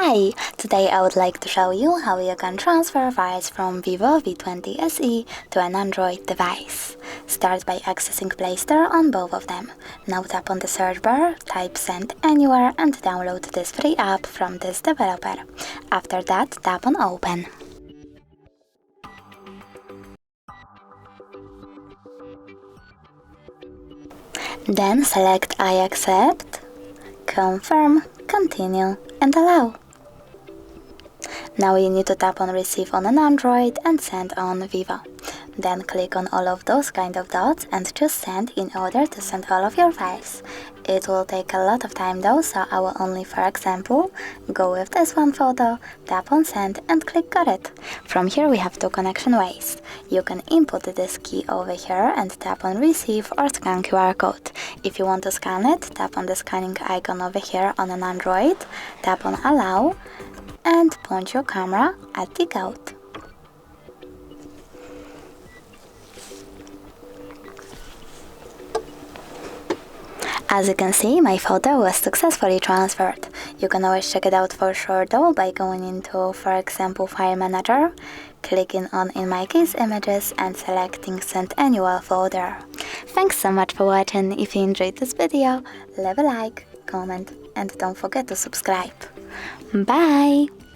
Hi! Today I would like to show you how you can transfer files from VIVO V20 SE to an Android device. Start by accessing Play Store on both of them. Now tap on the search bar, type Send Anywhere and download this free app from this developer. After that, tap on Open. Then select I accept, confirm, continue and allow. Now you need to tap on Receive on an Android and Send on Vivo. Then click on all of those kind of dots and choose Send in order to send all of your files. It will take a lot of time though, so I will only, for example, go with this one photo, tap on Send and click Got it. From here we have two connection ways. You can input this key over here and tap on Receive or scan QR code. If you want to scan it, tap on the scanning icon over here on an Android, tap on Allow, and point your camera at the code. As you can see, my photo was successfully transferred. You can always check it out for sure though by going into, for example, File Manager, clicking on, in my case, Images and selecting Send Anywhere folder. Thanks so much for watching. If you enjoyed this video, leave a like, comment and don't forget to subscribe. Bye!